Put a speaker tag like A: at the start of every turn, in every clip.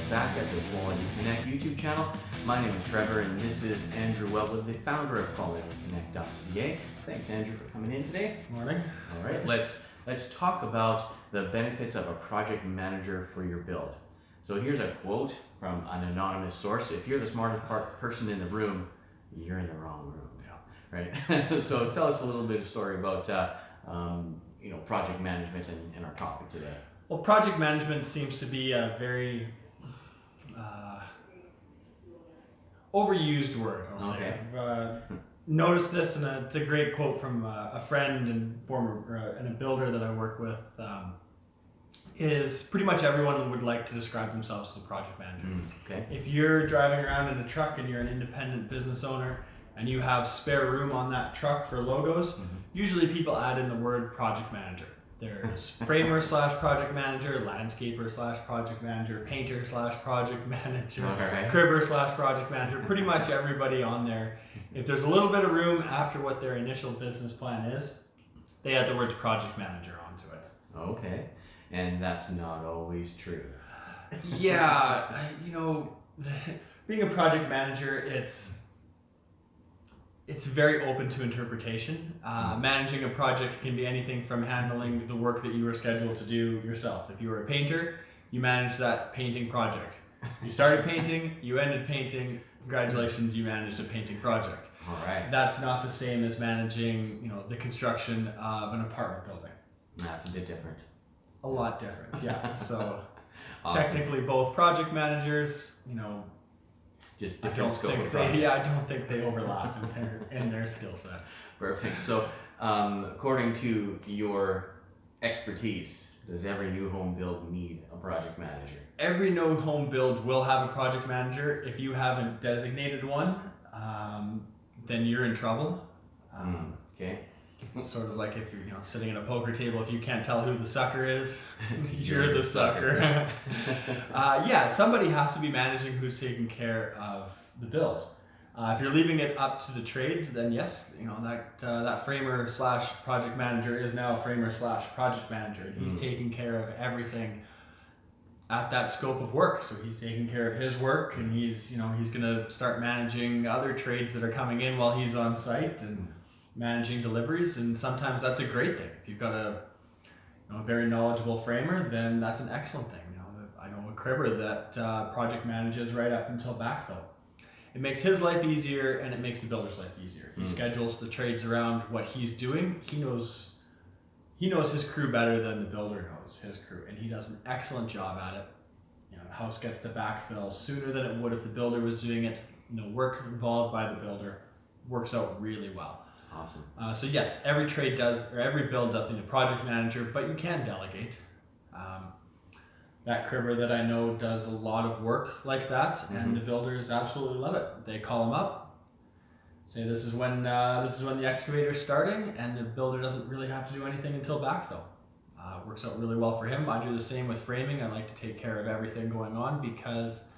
A: back at the Quality Connect YouTube channel. My name is Trevor, and this is Andrew Wellwood, the founder of QualityConnect.ca. Thanks, Andrew, for coming in today.
B: Morning.
A: All right, let's talk about the benefits of a project manager for your build. So here's a quote from an anonymous source. If you're the smartest person in the room, you're in the wrong room. Right. So tell us a little bit of story about project management and our topic today.
B: Well, project management seems to be a very overused word, I'll say. I've noticed this, and it's a great quote from a friend and a builder that I work with. Is pretty much everyone would like to describe themselves as a project manager.
A: Okay.
B: If you're driving around in a truck and you're an independent business owner and you have spare room on that truck for logos, usually people add in the word project manager. There's framer / project manager, landscaper / project manager, painter / project manager, cribber / project manager. Pretty much everybody on there. If there's a little bit of room after what their initial business plan is, they add the word project manager onto it.
A: Okay. And that's not always true.
B: Yeah, being a project manager, it's very open to interpretation. Managing a project can be anything from handling the work that you were scheduled to do yourself. If you were a painter, you manage that painting project. You started painting, you ended painting. Congratulations, you managed a painting project.
A: All right.
B: That's not the same as managing, the construction of an apartment building.
A: That's a bit different.
B: A lot different, yeah. So
A: Awesome.
B: Technically, both project managers,
A: just different scope of project.
B: I don't think they overlap in their skill set.
A: Perfect. So, according to your expertise, does every new home build need a project manager?
B: Every new home build will have a project manager. If you haven't designated one, then you're in trouble.
A: Okay.
B: Sort of like if you're sitting at a poker table, if you can't tell who the sucker is, you're the sucker. Somebody has to be managing who's taking care of the bills. If you're leaving it up to the trades, then yes, that framer / project manager is now a framer / project manager, and he's taking care of everything at that scope of work. So he's taking care of his work, and he's gonna start managing other trades that are coming in while he's on site and managing deliveries, and sometimes that's a great thing. If you've got a very knowledgeable framer, then that's an excellent thing. I know a cribber that project manages right up until backfill. It makes his life easier, and it makes the builder's life easier. He schedules the trades around what he's doing. He knows his crew better than the builder knows his crew, and he does an excellent job at it. The house gets to backfill sooner than it would if the builder was doing it. Work involved by the builder works out really well.
A: Awesome.
B: So yes, every build does need a project manager, but you can delegate. That cribber that I know does a lot of work like that, and the builders absolutely love it. They call him up, say this is when the excavator's starting, and the builder doesn't really have to do anything until backfill. Works out really well for him. I do the same with framing. I like to take care of everything going on because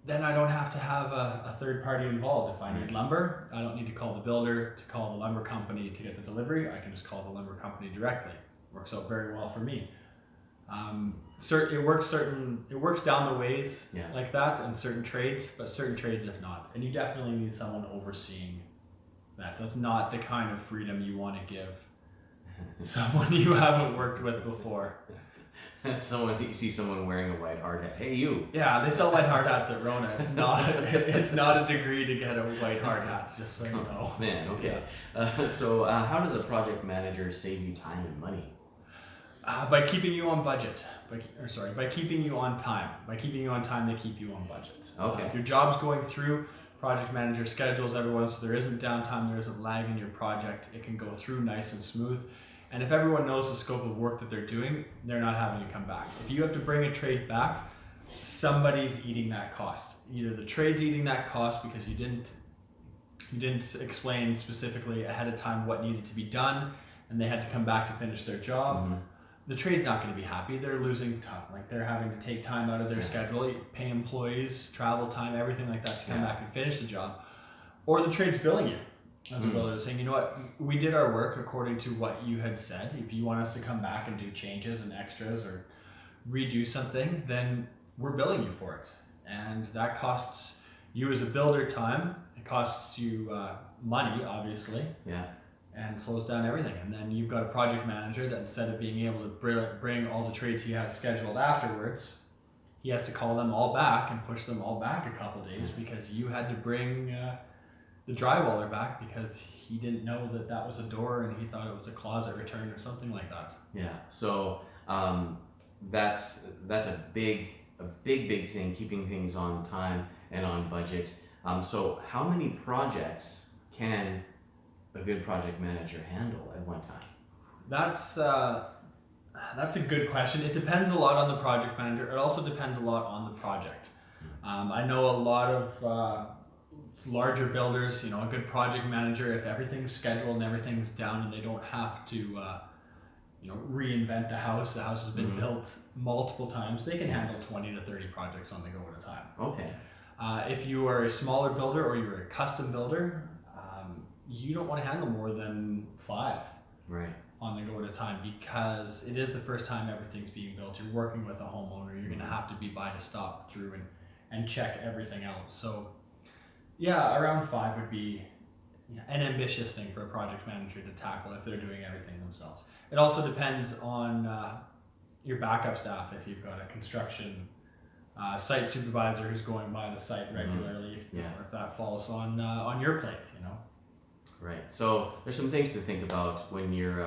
B: then I don't have to have a third party involved. If I need lumber, I don't need to call the builder to call the lumber company to get the delivery. I can just call the lumber company directly. Works out very well for me. It works down the ways like that in certain trades, but certain trades if not. And you definitely need someone overseeing that. That's not the kind of freedom you want to give someone you haven't worked with before.
A: You see someone wearing a white hard hat. Hey, you.
B: Yeah, they sell white hard hats at Rona. It's not a degree to get a white hard hat, just so you know.
A: Man, okay.
B: Yeah.
A: So how does a project manager save you time and money?
B: By keeping you on budget. By keeping you on time. By keeping you on time, they keep you on budget.
A: Okay.
B: If your job's going through, project manager schedules everyone so there isn't downtime, there isn't lag in your project. It can go through nice and smooth. And if everyone knows the scope of work that they're doing, they're not having to come back. If you have to bring a trade back, somebody's eating that cost. Either the trade's eating that cost because you didn't explain specifically ahead of time what needed to be done, and they had to come back to finish their job. The trade's not going to be happy. They're losing time. Like they're having to take time out of their schedule, pay employees, travel time, everything like that to come back and finish the job. Or the trade's billing you. As a builder, saying, you know what, we did our work according to what you had said. If you want us to come back and do changes and extras or redo something, then we're billing you for it. And that costs you as a builder time. It costs you money, obviously.
A: Yeah.
B: And slows down everything. And then you've got a project manager that instead of being able to bring all the trades he has scheduled afterwards, he has to call them all back and push them all back a couple days because you had to bring the drywaller back because he didn't know that that was a door and he thought it was a closet return or something like that.
A: Yeah. So that's a big thing, keeping things on time and on budget. So how many projects can a good project manager handle at one time?
B: That's a good question. It depends a lot on the project manager. It also depends a lot on the project. I know a lot of larger builders, a good project manager, if everything's scheduled and everything's down and they don't have to reinvent the house has been built multiple times, they can handle 20 to 30 projects on the go at a time.
A: Okay.
B: If you are a smaller builder or you're a custom builder, you don't want to handle more than 5 on the go at a time because it is the first time everything's being built. You're working with a homeowner. You're going to have to be by to stop through and check everything out. So yeah, around 5 would be an ambitious thing for a project manager to tackle if they're doing everything themselves. It also depends on your backup staff. If you've got a construction site supervisor who's going by the site regularly, or if that falls on your plate,
A: Right. So there's some things to think about when you're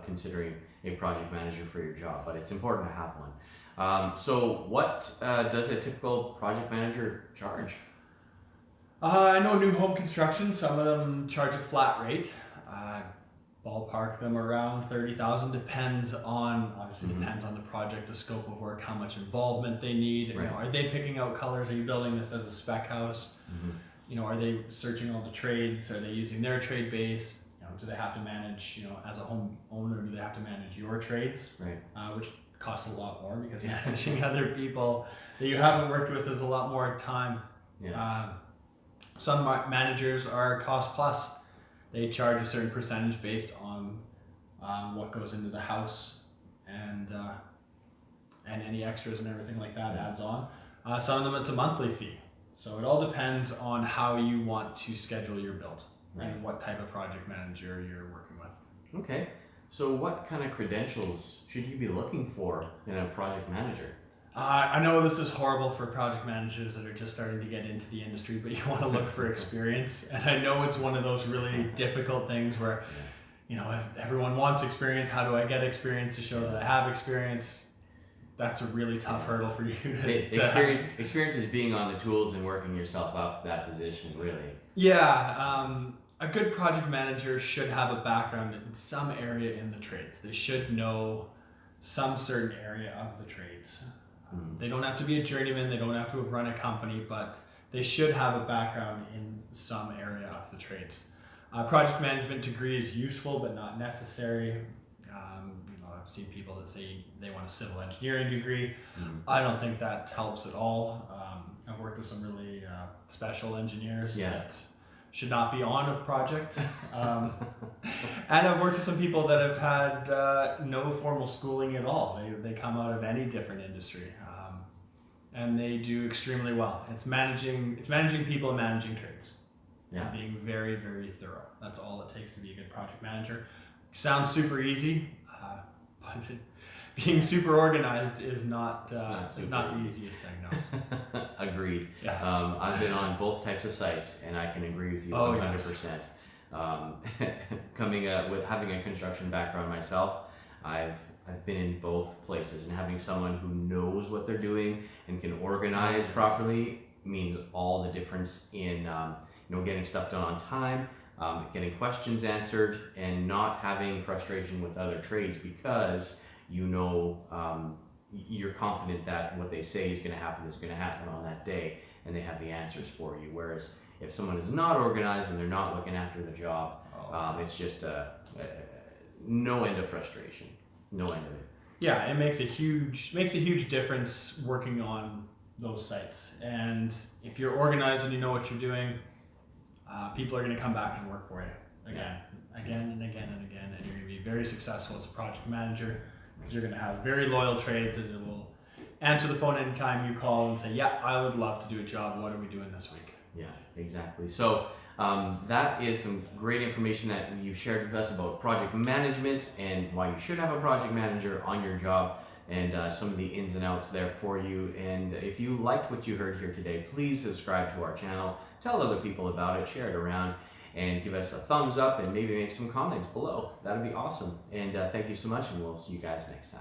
A: considering a project manager for your job, but it's important to have one. So what does a typical project manager charge?
B: I know new home construction, some of them charge a flat rate. Ballpark them around $30,000. Depends on the project, the scope of work, how much involvement they need.
A: Right.
B: Are they picking out colors? Are you building this as a spec house? Are they searching all the trades? Are they using their trade base? Do they have to manage, as a home owner, do they have to manage your trades?
A: Right.
B: Which costs a lot more because managing other people that you haven't worked with is a lot more time.
A: Yeah.
B: Some managers are cost plus. They charge a certain percentage based on what goes into the house and any extras and everything like that adds on. Some of them it's a monthly fee. So it all depends on how you want to schedule your build and what type of project manager you're working with.
A: Okay. So what kind of credentials should you be looking for in a project manager?
B: I know this is horrible for project managers that are just starting to get into the industry, but you want to look for experience. And I know it's one of those really difficult things where, if everyone wants experience, how do I get experience to show that I have experience? That's a really tough hurdle for you to
A: Experience is being on the tools and working yourself up that position, really.
B: Yeah. A good project manager should have a background in some area in the trades. They should know some certain area of the trades. They don't have to be a journeyman, they don't have to have run a company, but they should have a background in some area of the trades. Project management degree is useful but not necessary. I've seen people that say they want a civil engineering degree. I don't think that helps at all. I've worked with some really special engineers that should not be on a project. And I've worked with some people that have had no formal schooling at all. They come out of any different industry, and they do extremely well. It's managing people and managing trades. And being very, very thorough. That's all it takes to be a good project manager. Sounds super easy, but being super organized is not the easiest thing. No.
A: Agreed.
B: Yeah.
A: I've been on both types of sites, and I can agree with you 100%. With having a construction background myself, I've been in both places, and having someone who knows what they're doing and can organize properly means all the difference in getting stuff done on time, getting questions answered, and not having frustration with other trades because you're confident that what they say is going to happen on that day, and they have the answers for you. Whereas if someone is not organized and they're not looking after the job, it's just no end of frustration, no end of it.
B: Yeah, it makes a huge difference working on those sites. And if you're organized and you know what you're doing, people are going to come back and work for you again and again, and you're going to be very successful as a project manager because you're going to have very loyal trades, and it will answer the phone anytime you call and say, yeah, I would love to do a job. What are we doing this week?
A: Yeah, exactly. So that is some great information that you shared with us about project management and why you should have a project manager on your job, and some of the ins and outs there for you. And if you liked what you heard here today, please subscribe to our channel, tell other people about it, share it around, and give us a thumbs up and maybe make some comments below. That'd be awesome. And thank you so much, and we'll see you guys next time.